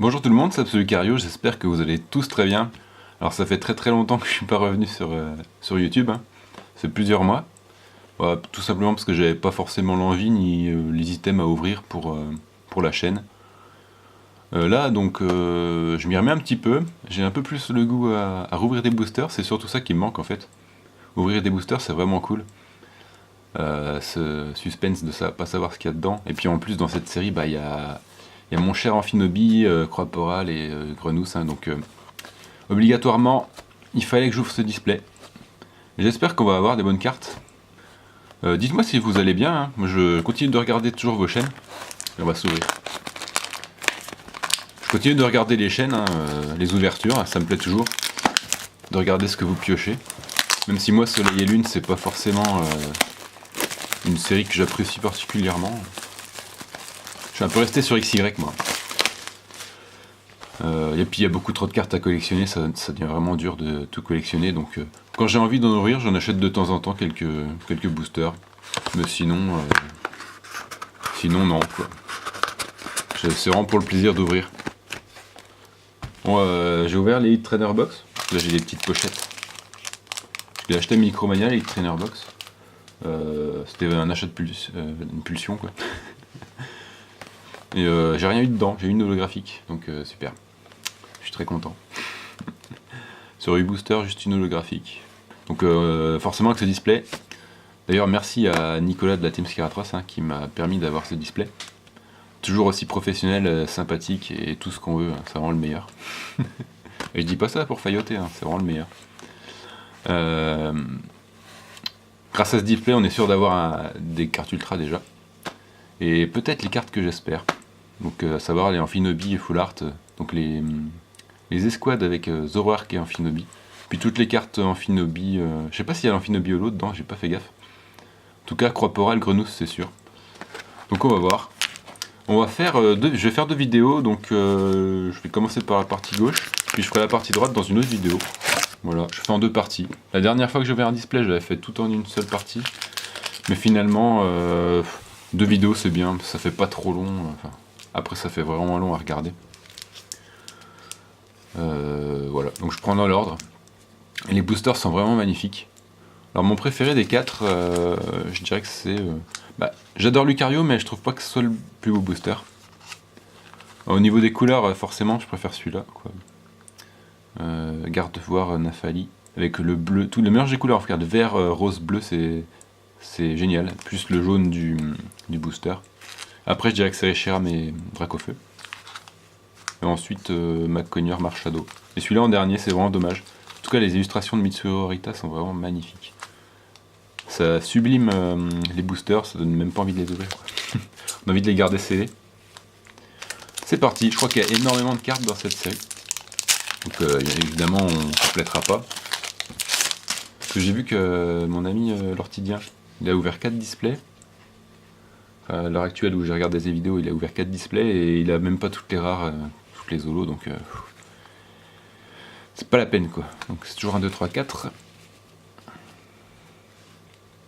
Bonjour tout le monde, c'est Absolucario, j'espère que vous allez tous très bien. Alors ça fait très longtemps que je suis pas revenu sur YouTube, hein. C'est plusieurs mois. Voilà, tout simplement parce que j'avais pas forcément l'envie ni les items à ouvrir pour la chaîne. Là donc je m'y remets un petit peu, j'ai un peu plus le goût à rouvrir des boosters, c'est surtout ça qui me manque en fait. Ouvrir des boosters c'est vraiment cool. Ce suspense de pas savoir ce qu'il y a dedans. Et puis en plus dans cette série, bah il y a mon cher Amphinobi, Croix-Poral et Grenousse, hein, donc obligatoirement il fallait que j'ouvre ce display. J'espère qu'on va avoir des bonnes cartes. Dites-moi si vous allez bien, hein. Moi, je continue de regarder toujours vos chaînes. On va s'ouvrir. Je continue de regarder les chaînes, hein, les ouvertures, ça me plaît toujours. De regarder ce que vous piochez. Même si moi Soleil et Lune c'est pas forcément une série que j'apprécie particulièrement. Je suis un peu resté sur XY moi. Et puis il y a beaucoup trop de cartes à collectionner, ça devient vraiment dur de tout collectionner, donc quand j'ai envie d'en ouvrir, j'en achète de temps en temps quelques boosters. Mais sinon non quoi. C'est vraiment pour le plaisir d'ouvrir. Bon, j'ai ouvert les Hit Trainer Box, là j'ai des petites pochettes. J'ai acheté Micromania, les Hit Trainer Box. C'était un achat une pulsion quoi. Et j'ai rien eu dedans, j'ai eu une holographique, donc super. Je suis très content. Sur U-Booster, juste une holographique. Donc forcément avec ce display. D'ailleurs merci à Nicolas de la Team Scaratros hein, qui m'a permis d'avoir ce display. Toujours aussi professionnel, sympathique et tout ce qu'on veut, hein, c'est vraiment le meilleur. Et je dis pas ça pour failloter, hein, c'est vraiment le meilleur. Grâce à ce display on est sûr d'avoir des cartes ultra déjà. Et peut-être les cartes que j'espère. Donc à savoir les Amphinobi et Full Art, donc les escouades avec Zoroark et Amphinobi. Puis toutes les cartes Amphinobi, je sais pas s'il y a l'Amphinobi Holo dedans, j'ai pas fait gaffe. En tout cas Croix-Poral, Grenousse c'est sûr. Donc on va voir. On va faire je vais faire deux vidéos, donc je vais commencer par la partie gauche, puis je ferai la partie droite dans une autre vidéo. Voilà, je fais en deux parties. La dernière fois que j'ai ouvert un display, je l'avais fait tout en une seule partie. Mais finalement, deux vidéos c'est bien, ça fait pas trop long. Enfin, après ça fait vraiment long à regarder. Voilà, donc je prends dans l'ordre. Les boosters sont vraiment magnifiques. Alors mon préféré des quatre, je dirais que c'est... j'adore Lucario, mais je trouve pas que ce soit le plus beau booster. Au niveau des couleurs, forcément, je préfère celui-là. Gardevoir Nafali, avec le bleu, tout le mélange des couleurs, regarde, vert, rose, bleu, c'est génial. Plus le jaune du booster. Après, je dirais que c'est Reshiram et Dracofeu. Et ensuite, McConnier, Marshado. Et celui-là en dernier, c'est vraiment dommage. En tout cas, les illustrations de Mitsuo Rita sont vraiment magnifiques. Ça sublime les boosters, ça donne même pas envie de les ouvrir. On a envie de les garder scellés. C'est parti, je crois qu'il y a énormément de cartes dans cette série. Donc évidemment, on ne complétera pas. Parce que j'ai vu que mon ami l'Ortidien, il a ouvert 4 displays. À l'heure actuelle où je regarde des vidéos, il a ouvert 4 displays et il a même pas toutes les rares, toutes les holos, donc c'est pas la peine quoi. Donc c'est toujours un 2, 3, 4.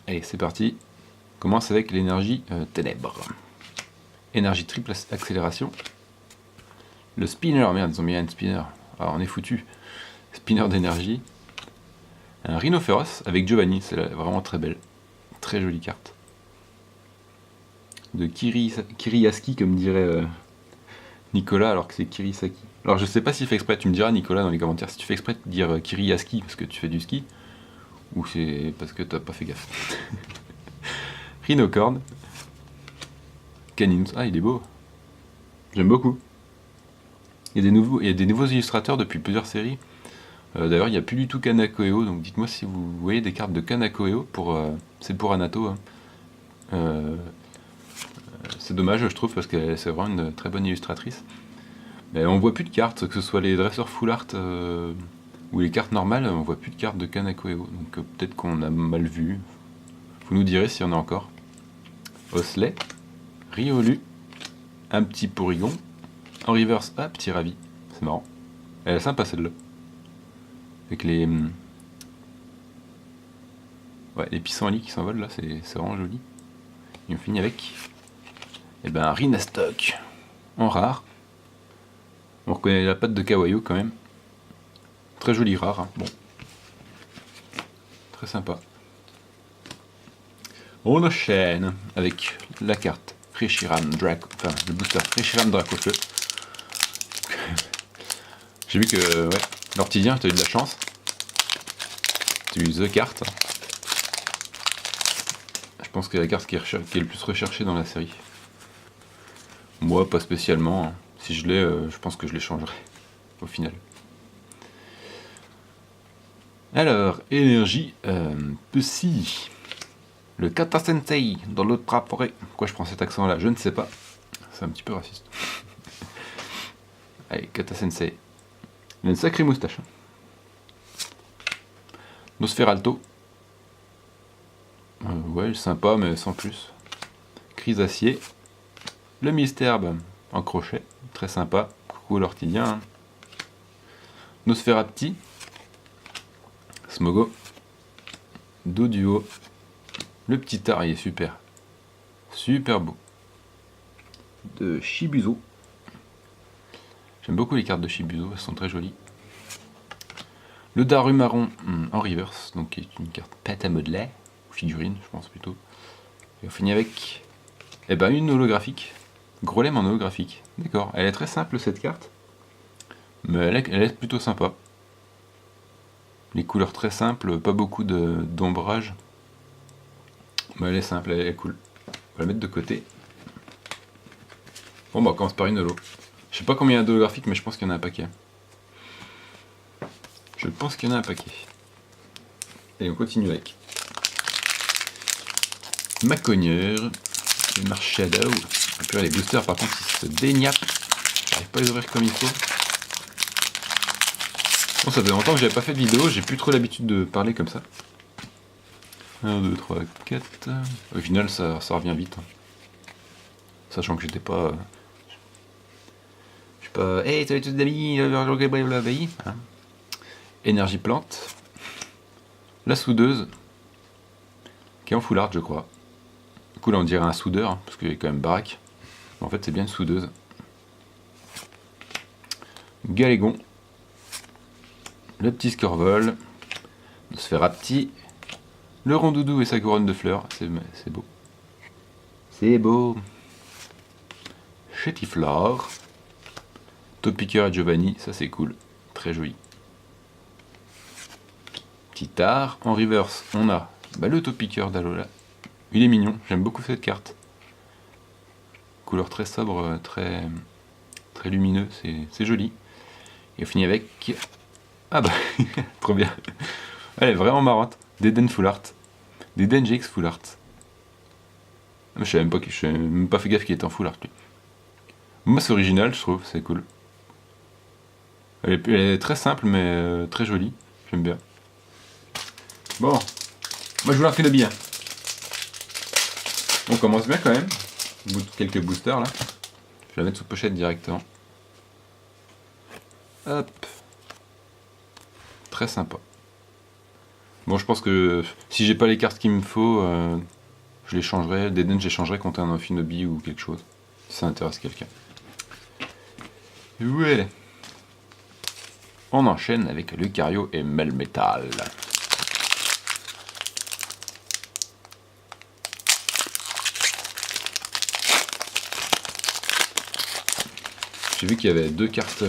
Allez, c'est parti. On commence avec l'énergie ténèbres. Énergie triple accélération. Le spinner, merde, ils ont mis un spinner. Alors on est foutu. Spinner d'énergie. Un rhinophéros avec Giovanni, c'est vraiment très belle. Très jolie carte. De Kiriyaski, comme dirait Nicolas, alors que c'est Kirisaki. Alors je sais pas s'il fait exprès, tu me diras Nicolas dans les commentaires si tu fais exprès de dire Kiriyaski parce que tu fais du ski, ou c'est parce que t'as pas fait gaffe. Rhinocorn. Caninus, ah il est beau. J'aime beaucoup. Il y a des nouveaux illustrateurs depuis plusieurs séries. D'ailleurs il n'y a plus du tout Kanakoeo, donc dites-moi si vous voyez des cartes de Kanakoeo, c'est pour Anato. Hein. C'est dommage je trouve parce que c'est vraiment une très bonne illustratrice. Mais on voit plus de cartes, que ce soit les dresseurs full art ou les cartes normales, on voit plus de cartes de Kanakoeo. Donc peut-être qu'on a mal vu. Vous nous direz s'il y en a encore. Osley, Riolu, un petit Porygon, en reverse, ah petit Ravi, c'est marrant. Elle est sympa celle-là. Avec les pissenlits qui s'envolent là, c'est vraiment joli. Et on finit avec un Rhinastock en rare. On reconnaît la patte de Kawaii quand même. Très joli rare, hein. Bon. Très sympa. On enchaîne avec la carte Reshiram Draco, enfin le booster Reshiram Dracofeu. J'ai vu que ouais, l'Ortidien, t'as eu de la chance. T'as eu The Carte. Je pense que c'est la carte qui est le plus recherchée dans la série. Moi, pas spécialement, hein. Si je l'ai, je pense que je l'échangerai au final. Alors, énergie, Psy. Le Kata Sensei dans l'autre forêt. Pourquoi je prends cet accent là? Je ne sais pas. C'est un petit peu raciste. Allez, Kata Sensei. Il a une sacrée moustache. Nosferalto. Ouais, sympa, mais sans plus. Crise Acier. Le Mystherbe en crochet. Très sympa. Coucou l'Ortidien. Nosferapti. Smogo. Doduo. Le petit art, il est super. Super beau. De Shibuzo. J'aime beaucoup les cartes de Shibuzo, elles sont très jolies. Le Darumaron en reverse, donc qui est une carte pâte à modeler, ou figurine, je pense plutôt. Et on finit avec une holographique. Grolem en holographique. D'accord, elle est très simple cette carte, mais elle est plutôt sympa. Les couleurs très simples, pas beaucoup d'ombrage. Mais elle est simple, elle est cool. On va la mettre de côté. Bon, bah on commence par une holo. Je sais pas combien il y a d'holographiques, mais je pense qu'il y en a un paquet. Je pense qu'il y en a un paquet. Et on continue avec Macogneur, le Marshadow. Et puis les boosters, par contre, ils se déniappent. J'arrive pas à les ouvrir comme il faut. Bon, ça fait longtemps que j'avais pas fait de vidéo, j'ai plus trop l'habitude de parler comme ça. 1, 2, 3, 4. Au final, ça revient vite. Sachant que j'étais pas. Je suis pas. Hey, salut tous les amis, hein. Énergie plante. La soudeuse. Qui est en full art, je crois. Du coup, là, on dirait un soudeur, hein, parce qu'il est quand même baraque. Mais en fait, c'est bien une soudeuse. Galégon. Le petit Scorvol. Nosferapti. Le rondoudou et sa couronne de fleurs, c'est beau. C'est beau. Chétiflore. Topiqueur et Giovanni, ça c'est cool. Très joli. Petit art. En reverse, on a le Topiqueur d'Alola. Il est mignon, j'aime beaucoup cette carte. Couleur très sobre, très lumineux, c'est joli. Et on finit avec... Ah bah, trop bien. Elle est vraiment marrante. Deden Full Art. Deden GX Full Art. Je savais même pas fait gaffe qu'il était en Full Art lui. Moi c'est original, je trouve, c'est cool. Elle est très simple mais très jolie. J'aime bien. Bon, moi je vous la refais de bien. On commence bien quand même. Quelques boosters là. Je vais la mettre sous pochette directement. Hop. Très sympa. Bon, je pense que si j'ai pas les cartes qu'il me faut, je les changerai. Deden, je les changerai contre un Amphinobi ou quelque chose. Si ça intéresse quelqu'un. Ouais. On enchaîne avec Lucario et Melmetal. J'ai vu qu'il y avait deux cartes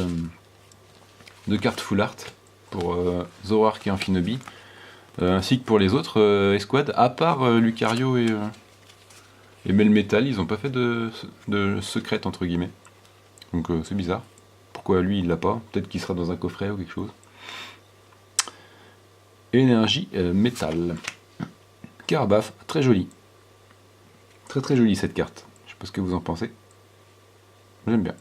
full art pour Zoroark et Amphinobi. Ainsi que pour les autres escouades, à part Lucario et Melmetal, ils n'ont pas fait de secrète entre guillemets. Donc c'est bizarre. Pourquoi lui il l'a pas? Peut-être qu'il sera dans un coffret ou quelque chose. Énergie métal. Carbaf, très joli. Très très jolie cette carte. Je sais pas ce que vous en pensez. J'aime bien.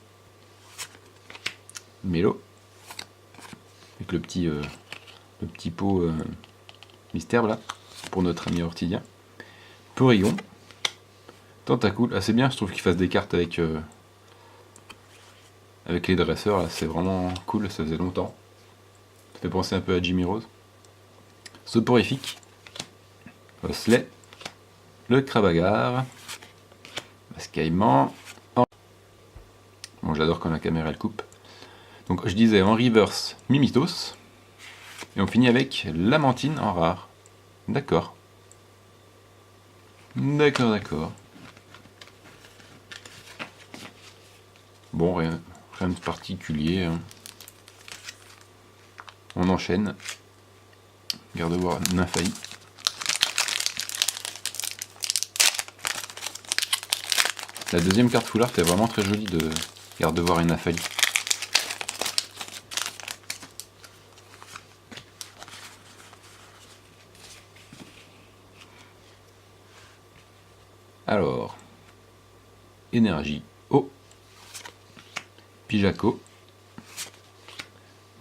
Mélo. Avec le petit pot mystère là. Pour notre ami Ortidien. Porygon. Tentacool. Ah c'est bien, je trouve qu'il fasse des cartes avec les dresseurs là. C'est vraiment cool, ça faisait longtemps. Ça fait penser un peu à Jimmy Rose. Soporifique. Osley. Le Crabagar. Bascaillement. Bon, j'adore quand la caméra elle coupe. Donc je disais en reverse Mimitos. Et on finit avec Lamantine en rare. D'accord. D'accord. Bon, rien de particulier. Hein. On enchaîne. Garde-voir Nymphaï. La deuxième carte full art est vraiment très jolie de Garde-voir et Nymphaï. Alors, Énergie, Oh, Pijaco,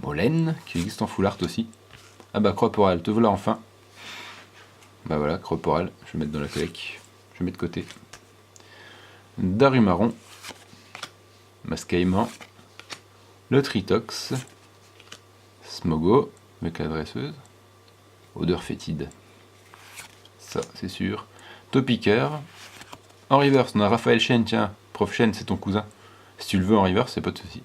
Molène, qui existe en full art aussi. Ah bah, Corporal, te voilà enfin. Bah voilà, Corporal, je vais mettre dans la collecte, je mets de côté. Darumaron, Mascaïman, le Tritox, Smogo, avec la dresseuse, Odeur fétide, ça c'est sûr. Topiqueur. En reverse, on a Raphaël Chen, tiens, Prof Chen, c'est ton cousin. Si tu le veux en reverse, c'est pas de souci.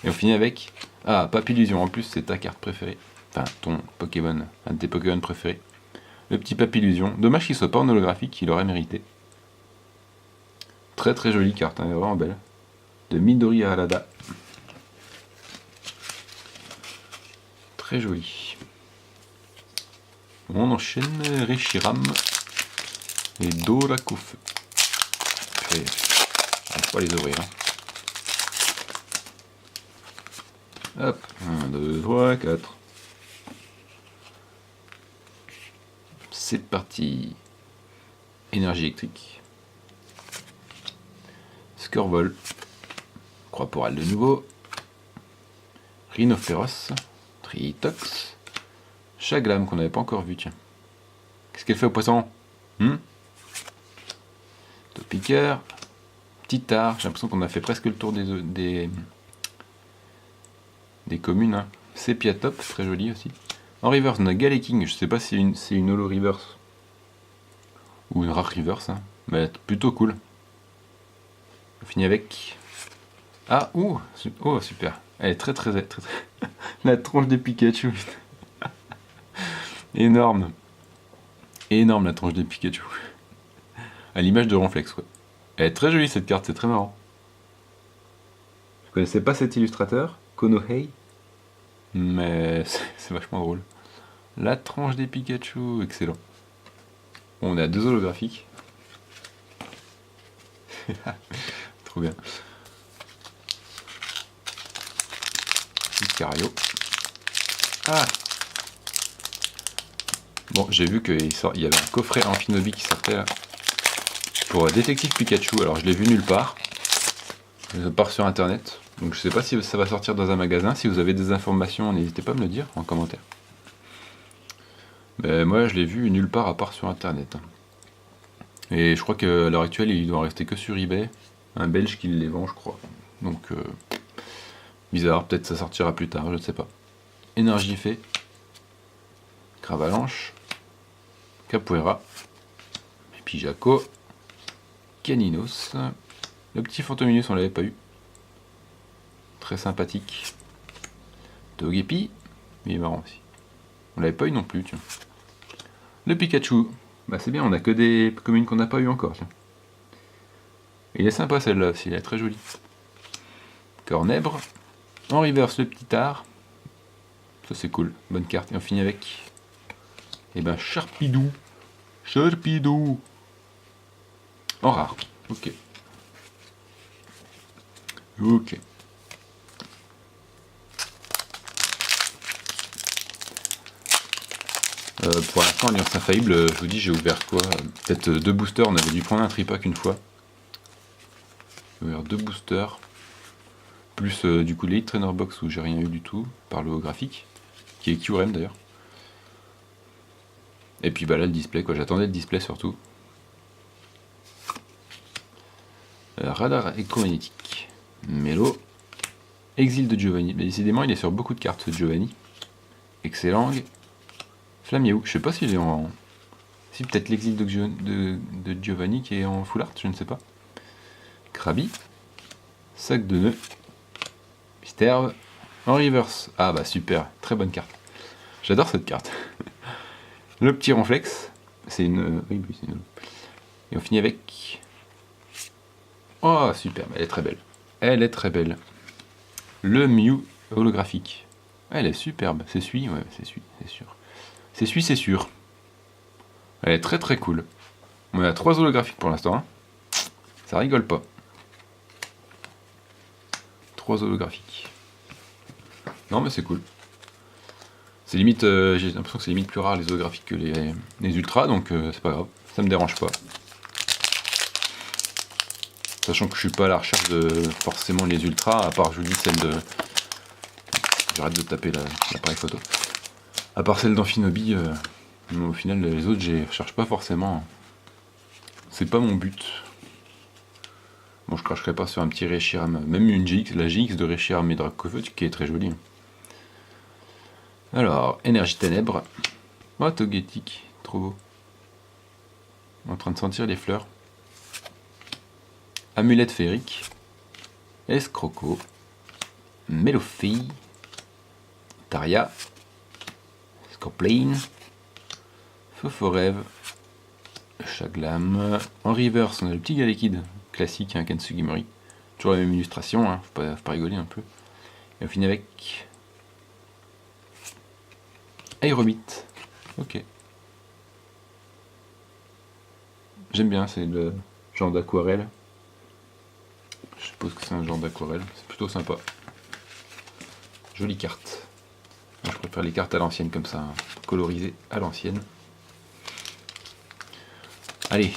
Et on finit avec Papillusion, en plus c'est ta carte préférée. Enfin, ton Pokémon, un de tes Pokémon préférés. Le petit Papillusion. Dommage qu'il soit pas en holographique, il aurait mérité. Très très jolie carte, hein, vraiment belle. De Midori Harada. Très jolie. On enchaîne Reshiram et Dorakofeu. On va pas les ouvrir. Hein. Hop, 1, 2, 3, 4. C'est parti. Énergie électrique. Squirtle. Corporal de nouveau. Rhinophéros. Tritox. Chaglam qu'on n'avait pas encore vu, tiens. Qu'est-ce qu'elle fait au poisson? Topiqueur. Titard. J'ai l'impression qu'on a fait presque le tour des communes. Hein. Sepiatop, très joli aussi. En reverse, on a Galeking. Je sais pas si c'est une holo reverse ou une rare reverse. Hein. Mais plutôt cool. On finit avec. Oh, super. Elle est très. La tronche de Pikachu. Énorme la tronche de Pikachu. À l'image de Ronflex, quoi. Elle est très jolie cette carte, c'est très marrant. Je connaissais pas cet illustrateur, Konohei, mais c'est vachement drôle. La tranche des Pikachu, excellent. Bon, on a 2 holographiques. Trop bien. Lucario. Bon, j'ai vu qu'il y avait un coffret Amphinobi qui sortait là, pour Détective Pikachu. Alors je l'ai vu nulle part. Ça part sur internet. Donc je sais pas si ça va sortir dans un magasin. Si vous avez des informations, n'hésitez pas à me le dire en commentaire. Mais moi je l'ai vu nulle part à part sur internet. Et je crois qu'à l'heure actuelle il doit en rester que sur eBay. Un belge qui les vend je crois. Donc bizarre, peut-être ça sortira plus tard, je ne sais pas. Énergie fait. Cravalanche. Capoeira. Pijaco. Caninos. Le petit Fantominus, on l'avait pas eu. Très sympathique. Togepi. Il est marrant aussi. On l'avait pas eu non plus, tiens. Le Pikachu. Bah c'est bien, on a que des communes qu'on n'a pas eu encore, tiens. Il est sympa celle-là aussi, elle est très jolie. Cornèbre. En reverse, le petit art. Ça c'est cool, bonne carte. Et on finit avec... Charpidou. En rare. Ok. Pour l'instant, Alliance Infaillible, je vous dis, j'ai ouvert quoi? Peut-être 2 boosters, on avait dû prendre un tripack une fois. J'ai ouvert 2 boosters. Plus du coup l'Elite Trainer Box où j'ai rien eu du tout, par le graphique, qui est QRM d'ailleurs. Et puis bah là le display, quoi, j'attendais le display surtout. Radar électromagnétique. Mélo. Exil de Giovanni. Mais décidément, il est sur beaucoup de cartes, ce Giovanni. Excellent. Flamiou. Je sais pas s'il est en... Si, peut-être l'exil de Giovanni qui est en full art, je ne sais pas. Krabi. Sac de nœuds. Mystère en reverse. Ah bah super, très bonne carte. J'adore cette carte. Le petit Ronflex, c'est une... oui, c'est une... Et on finit avec... Oh, super, elle est très belle. Elle est très belle. Le Mew holographique. Elle est superbe. C'est celui, ouais, c'est celui, c'est sûr. C'est celui, c'est sûr. Elle est très très cool. On a 3 holographiques pour l'instant. Hein. Ça rigole pas. 3 holographiques. Non mais c'est cool. C'est limite, j'ai l'impression que c'est limite plus rare les holographiques que les ultras, donc c'est pas grave. Ça me dérange pas. Sachant que je suis pas à la recherche de forcément les ultras, à part je vous dis celle de... J'arrête de taper l'appareil photo. À part celle d'Amphinobi, au final les autres je cherche pas forcément. C'est pas mon but. Bon, je cracherai pas sur un petit Reshiram, même une GX, la GX de Reshiram et Dracofeu qui est très jolie. Alors, Énergie Ténèbres. Oh, Togetic, trop beau. En train de sentir les fleurs. Amulette féerique. Escroco. Mélophy. Taria. Scorplane. Phophorève. Chaglam. En reverse, on a le petit Galekid classique, hein, Kensugimori. Toujours la même illustration, hein, faut pas rigoler un peu. Et on finit avec Aérobit. Ok. J'aime bien, c'est le genre d'aquarelle. Je suppose que c'est un genre d'aquarelle. C'est plutôt sympa. Jolie carte. Moi, je préfère les cartes à l'ancienne comme ça, hein, colorisées à l'ancienne. Allez,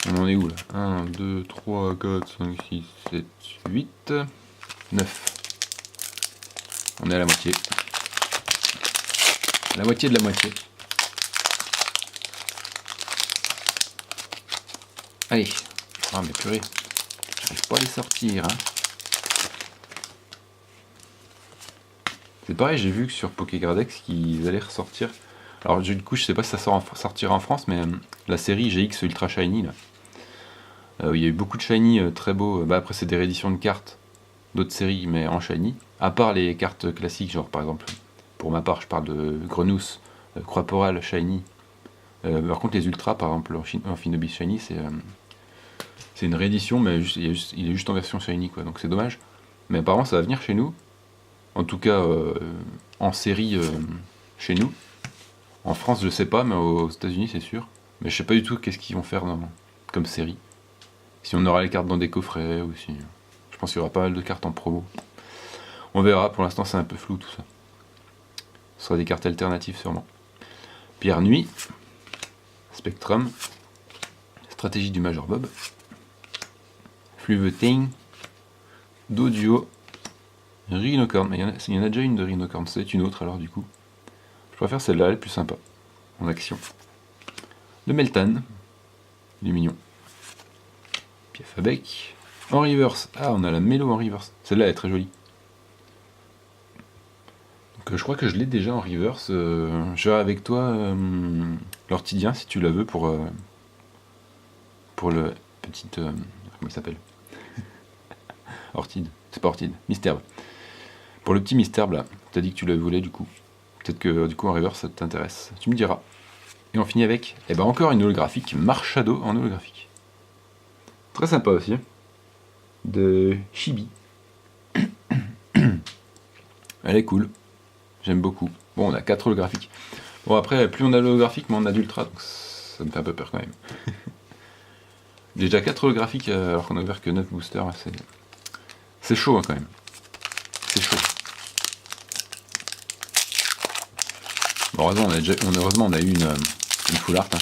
on en est où là? 1, 2, 3, 4, 5, 6, 7, 8, 9. On est à la moitié. La moitié de la moitié. Allez. Ah mais purée. J'arrive pas à les sortir. Hein. C'est pareil, j'ai vu que sur Pokégradex, ils allaient ressortir. Alors du coup, je sais pas si ça sortira en France, mais la série GX Ultra Shiny, là. Il y a eu beaucoup de Shiny très beaux. Bah, après, c'est des rééditions de cartes d'autres séries, mais en Shiny. À part les cartes classiques, genre par exemple, pour ma part, je parle de Grenousse, Croix-Porale, Shiny. Par contre, les Ultras, par exemple, en Finobi Shiny, c'est une réédition, mais il est juste en version Shiny, quoi. Donc c'est dommage. Mais apparemment, ça va venir chez nous. En tout cas, en série chez nous. En France, je sais pas, mais aux États-Unis, c'est sûr. Mais je sais pas du tout qu'est-ce qu'ils vont faire comme série. Si on aura les cartes dans des coffrets, ou si... Je pense qu'il y aura pas mal de cartes en promo. On verra, pour l'instant c'est un peu flou tout ça. Ce sera des cartes alternatives sûrement. Pierre Nuit, Spectrum, Stratégie du Major Bob, Fluveting, Doduo, Rhinocorn. Mais il y en a déjà une de Rhinocorn, c'est une autre alors du coup. Je préfère celle-là, elle est plus sympa, en action. Le Meltan, il est mignon. Piafabec, en reverse. Ah, on a la Mélo en reverse. Celle-là est très jolie. Donc je crois que je l'ai déjà en reverse. Je vais avec toi, l'Ortidien, si tu la veux, pour le petit... comment il s'appelle? Ortide. C'est pas Ortide. Mystère. Pour le petit Mystère, là. T'as dit que tu le voulais, du coup. Peut-être que, du coup, en reverse, ça t'intéresse. Tu me diras. Et on finit avec, eh ben, encore une holographique. Marshado en holographique. Très sympa aussi. De Chibi. Elle est cool. J'aime beaucoup. Bon, on a 4 holographiques. Bon, après, plus on a l'holographique, moins on a d'ultra, donc ça me fait un peu peur quand même. Déjà 4 holographiques alors qu'on a ouvert que 9 boosters, c'est chaud hein, quand même. C'est chaud. Bon, heureusement, on a eu une full art. Hein.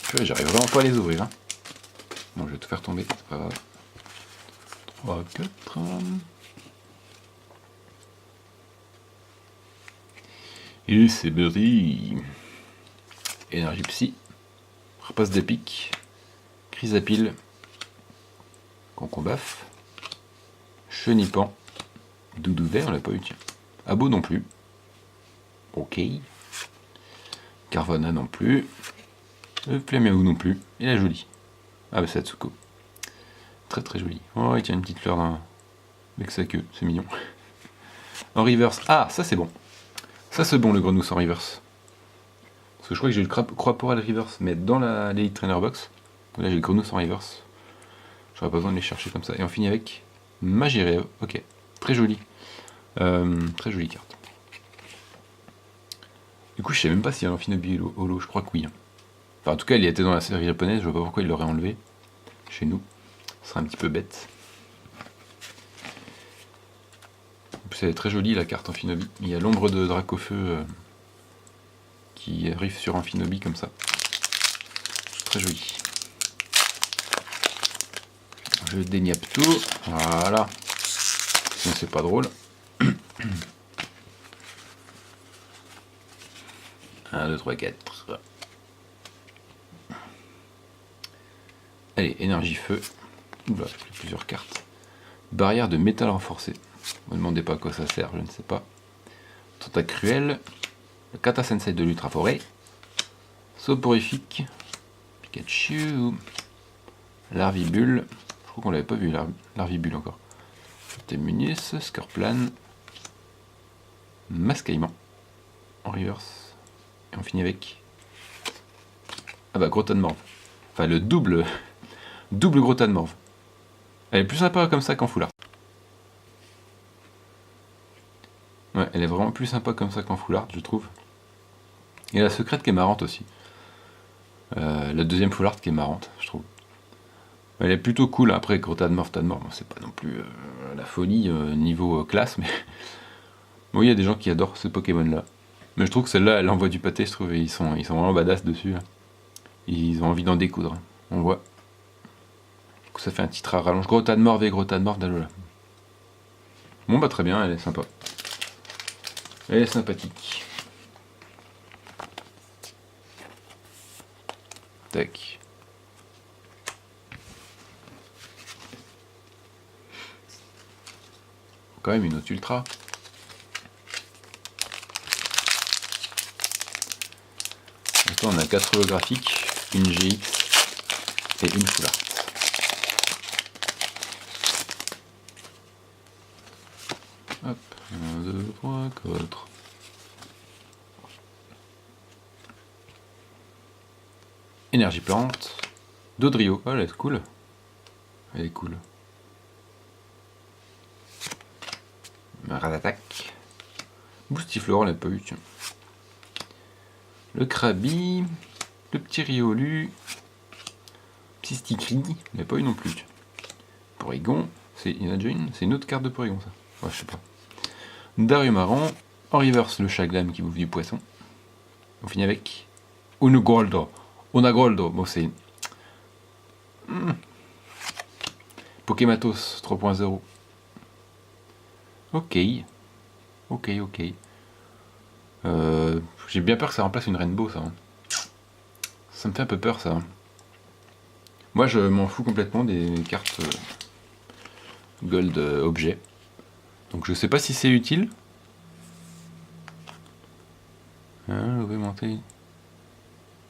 Purée, j'arrive vraiment pas à les ouvrir. Hein. Bon, je vais tout faire tomber, c'est pas grave. 3, 4... Et c'est Berry. Énergie Psy. Repasse d'épique. Chrysapile. Concombaf. Chenipan. Doudouvet, on l'a pas eu, tiens. Abo non plus. Ok. Carvana non plus. Flaméo non plus. Et la jolie. Ah bah c'est Atsuko. Très très joli. Oh, il tient une petite fleur avec sa queue, c'est mignon. En reverse. Ah, ça c'est bon. Ça c'est bon le Grenousse en reverse. Parce que je crois que j'ai eu le Croix-Poral reverse, mais dans la l'Elite Trainer Box. Donc là j'ai le Grenousse en reverse. J'aurais pas besoin de les chercher comme ça. Et on finit avec Magireo. Ok, très joli. Très jolie carte. Du coup, je sais même pas s'il y a l'Amphinobi Holo, je crois que oui. Enfin, en tout cas, il était dans la série japonaise, je vois pas pourquoi il l'aurait enlevé chez nous. Ce serait un petit peu bête. En plus, elle est très jolie la carte Amphinobi. Il y a l'ombre de Dracofeu qui arrive sur Amphinobi comme ça. Très joli. Je déniappe tout. Voilà. Sinon, c'est pas drôle. 1, 2, 3, 4. Allez, énergie feu. Oula, j'ai plusieurs cartes. Barrière de métal renforcé. Ne me demandez pas à quoi ça sert, je ne sais pas. Tentacruel. Le Kata Sensei de l'Ultra Forêt. Soporifique. Pikachu. Larvibule. Je crois qu'on l'avait pas vu, Larvibule encore. Témunis. Scorplan. Mascaillement. En reverse. Et on finit avec. Ah bah, Grotanmorve. Enfin, le double Grotanmorve. Elle est plus sympa comme ça qu'en foulard. Ouais, elle est vraiment plus sympa comme ça qu'en foulard, je trouve. Et la secrète qui est marrante aussi. La deuxième foulard qui est marrante, je trouve. Elle est plutôt cool. Après, Grotanmorve, bon, c'est pas non plus la folie niveau classe, mais bon, il y a des gens qui adorent ce Pokémon-là. Mais je trouve que celle-là, elle envoie du pâté, je trouve, et ils sont vraiment badass dessus. Là. Ils ont envie d'en découdre. On voit. Du coup, ça fait un titre à rallonge. Grotanmorve et Grotanmorve d'Alola. Bon, bah très bien, elle est sympa. Elle est sympathique. Tac. Quand même une autre ultra. Maintenant on a 4 holographiques, une GX et une full art. Hop, 1, 2, 3, 4. Énergie plante. Dodrio. Oh, elle est cool. Elle est cool. Ratatak. Boostiflore, on l'a pas eu, tiens. Le Krabi. Le petit Riolu. Petit Stikri. On l'a pas eu non plus. Porygon. Il y en a déjà une. C'est une autre carte de Porygon, ça. Ouais, je sais pas. Darumarion. En reverse, le Chaglam qui bouffe du poisson. On finit avec Unagoldo. Bon, c'est. Pokématos 3.0. Ok. J'ai bien peur que ça remplace une Rainbow, ça. Ça me fait un peu peur, ça. Moi, je m'en fous complètement des cartes Gold objet. Donc, je sais pas si c'est utile. Hein, vous pouvez monter.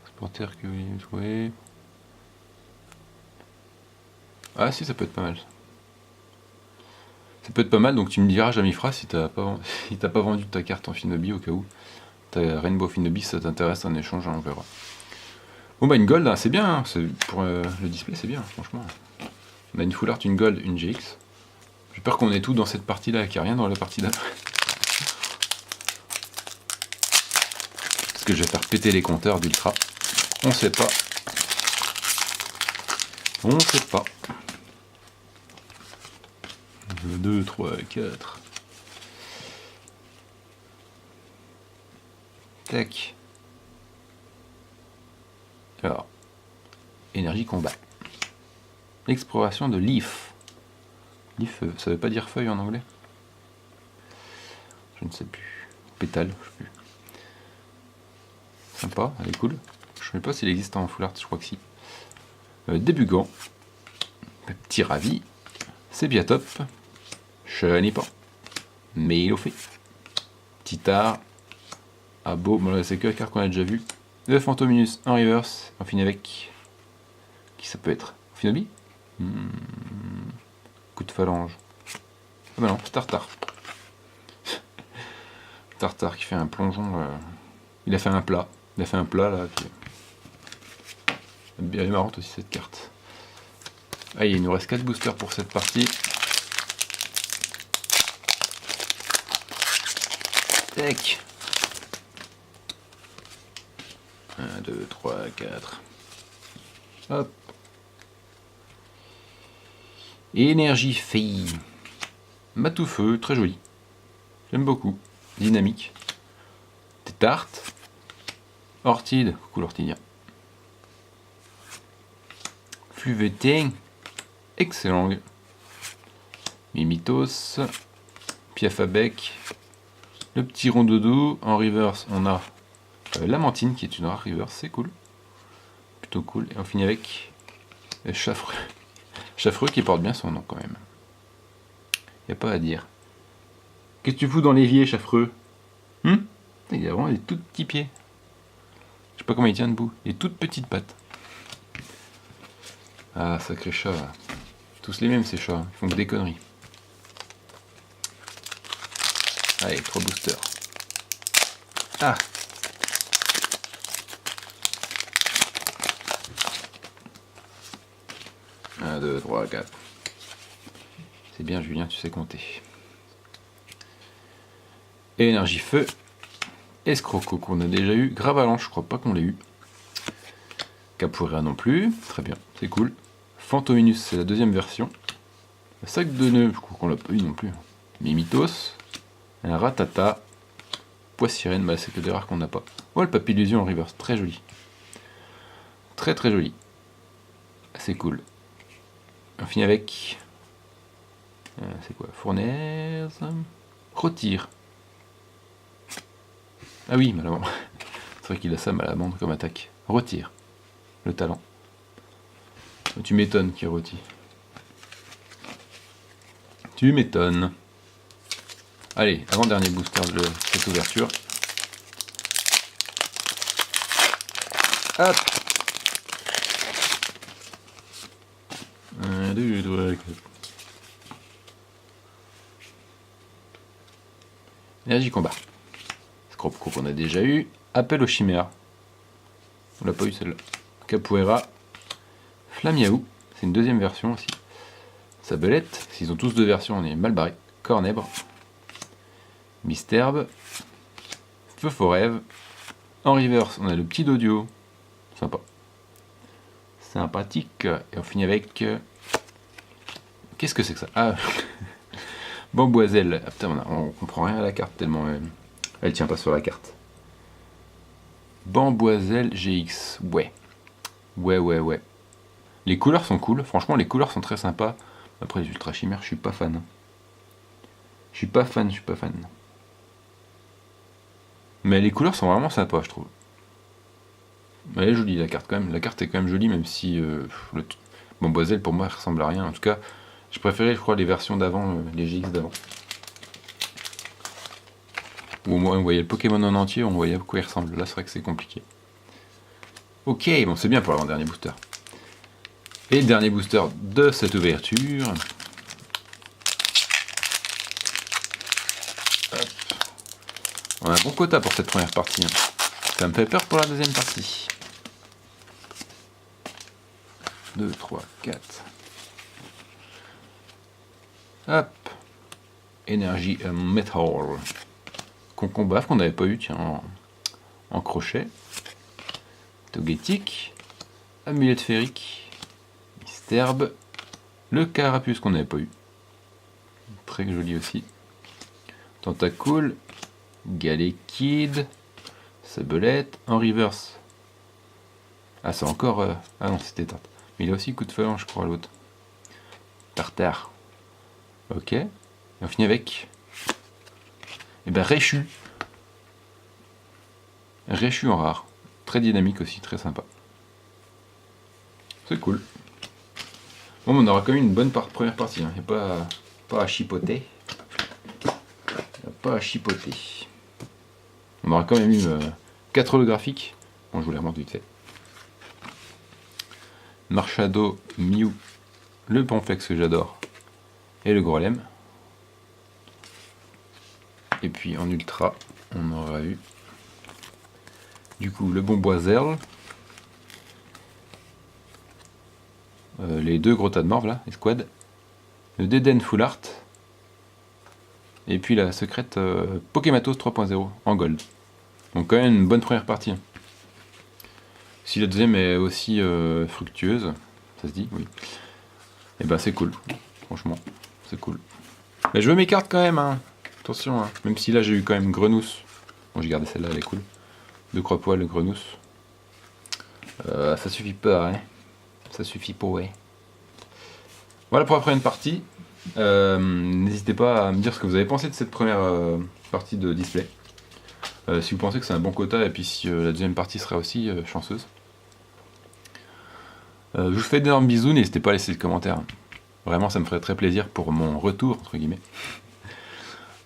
Supporter que vous trouvez. Ah, si, ça peut être pas mal. Ça peut être pas mal, donc tu me diras, Jamifra, si t'as pas vendu ta carte en Finobi au cas où. Ta Rainbow Finobi, ça t'intéresse en échange, on verra. Bon bah une gold, hein, c'est bien, hein, pour le display c'est bien, franchement. On a une full art, une gold, une GX. J'ai peur qu'on ait tout dans cette partie-là et qu'il n'y a rien dans la partie d'après. Parce que je vais faire péter les compteurs d'ultra. On sait pas. On sait pas. 2, 3, 4. Tac. Alors, énergie combat. Exploration de Leaf. Leaf, ça veut pas dire feuille en anglais? Je ne sais plus. Pétale, je sais plus. Sympa, elle est cool. Je ne sais pas s'il existe en full art, je crois que si. Débugant. Petit ravi. Sébiatop. Chenipan. Mélofé. Titar. Abo. Bon là c'est que la carte qu'on a déjà vu. Le Fantominus en reverse. On finit avec. Qui ça peut être? Finobi. Coup de phalange. Ah bah non, c'est Tartare. Tartare qui fait un plongeon. Il a fait un plat. Il a fait un plat là. Elle est marrante aussi cette carte. Ah, il nous reste 4 boosters pour cette partie. Tac. 1, 2, 3, 4. Hop. Énergie fille. Matoufeu, très joli. J'aime beaucoup. Dynamique. Tétarte. Ortide. Coucou l'ortidia. Fluveté. Excellent. Mimitos. Piafabec. Le petit rondodo. En reverse, on a Lamantine qui est une rare reverse. C'est cool. Plutôt cool. Et on finit avec Chaffreux. Chaffreux qui porte bien son nom quand même. Y a pas à dire. Qu'est-ce que tu fous dans l'évier, Chaffreux? Il a vraiment des tout petits pieds. Je sais pas comment il tient debout. Des toutes petites pattes. Ah, sacré chat. Tous les mêmes ces chats. Ils font que des conneries. Allez, 3 boosters. Ah! Un, 2, 3, 4. C'est bien, Julien, tu sais compter. Énergie feu. Escroco qu'on a déjà eu. Gravalanche, je crois pas qu'on l'ait eu. Capoeira non plus. Très bien, c'est cool. Fantominus, c'est la deuxième version. Le sac de nœuds, je crois qu'on l'a pas eu non plus. Mimitos. Un Ratata. Poissirène, bah c'est que des rares qu'on n'a pas. Oh, le Papillusion en reverse, très joli. Très très joli. C'est cool. On finit avec... c'est quoi? Fournaise. Retire. Ah oui, malheureusement. C'est vrai qu'il a ça mal à la bande comme attaque. Retire. Le talent. Tu m'étonnes qu'il retire. Tu m'étonnes. Allez, avant-dernier booster de cette ouverture. Hop. 1, 2, 3, 4. Énergie combat. Scropco qu'on a déjà eu. Appel aux chimères. On l'a pas eu celle-là. Capoeira. Flamiaou. C'est une deuxième version aussi. Sabelette. S'ils ont tous deux versions, on est mal barré. Cornèbre. Misterbe. Feu Forève. En reverse, on a le petit Dodio. Sympa. Sympathique. Et on finit avec... Qu'est-ce que c'est que ça? Ah. Bamboiselle. Ah, putain, on comprend rien à la carte tellement elle tient pas sur la carte. Bamboiselle GX. Ouais. Ouais. Les couleurs sont cool. Franchement, les couleurs sont très sympas. Après, les ultra chimères, je suis pas fan. Je suis pas fan. Mais les couleurs sont vraiment sympas, je trouve. Elle est jolie la carte quand même. La carte est quand même jolie, même si Bamboiselle pour moi elle ressemble à rien. En tout cas, je préférais, je crois, les versions d'avant, les GX d'avant. Où au moins on voyait le Pokémon en entier, on voyait à quoi il ressemble. Là, c'est vrai que c'est compliqué. Ok, bon, c'est bien pour l'avant-dernier booster. Et le dernier booster de cette ouverture. Hop. On a un bon quota pour cette première partie. Ça me fait peur pour la deuxième partie. 2, 3, 4. Hop. Énergie Metal. Concombre qu'on n'avait pas eu, tiens, en crochet. Togetic. Amulette féerique. Misterbe. Le Carapuce qu'on n'avait pas eu. Très joli aussi. Tentacool. Galekid. Sabelette. En reverse. Ah, c'est encore... Ah non, c'était Tarte. Mais il a aussi coup de phalange, je crois, l'autre. Tartare. Ok. Et on finit avec... Eh ben, Réchu. Réchu en rare. Très dynamique aussi, très sympa. C'est cool. Bon, on aura quand même une bonne première partie. Il n'y a pas à chipoter. On aura quand même eu 4 holographiques. Bon, je vous les remonte vite fait. Marshado, Mew, le Ponflex que j'adore, et le Grolem. Et puis en ultra, on aura eu du coup le Bomboiserle, les deux gros tas de morve là, les squads, le Deden Full Art, et puis la secrète Pokématos 3.0 en gold. Donc quand même une bonne première partie. Si la deuxième est aussi fructueuse, ça se dit, oui. Et ben c'est cool, franchement, c'est cool. Mais je veux mes cartes quand même, hein. Attention, hein. Même si là j'ai eu quand même Grenousse. Bon, j'ai gardé celle-là, elle est cool. Deux croix-poils, Grenousse. Ça suffit pas, hein. Ça suffit pas, ouais. Voilà pour la première partie. N'hésitez pas à me dire ce que vous avez pensé de cette première partie de display. Si vous pensez que c'est un bon quota, et puis si la deuxième partie sera aussi chanceuse. Je vous fais d'énormes bisous, n'hésitez pas à laisser des commentaires. Vraiment, ça me ferait très plaisir pour mon retour, entre guillemets.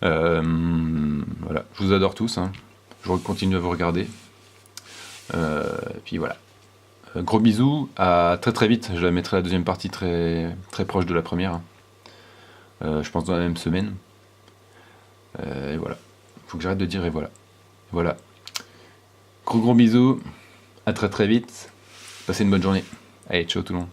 Voilà, je vous adore tous, hein. Je continue à vous regarder. Et puis voilà. Gros bisous, à très très vite. Je la mettrai la deuxième partie très, très proche de la première. Hein. Je pense dans la même semaine. Et voilà. Faut que j'arrête de dire et voilà. Voilà. Gros bisous. À très très vite. Passez une bonne journée. Allez, ciao tout le monde.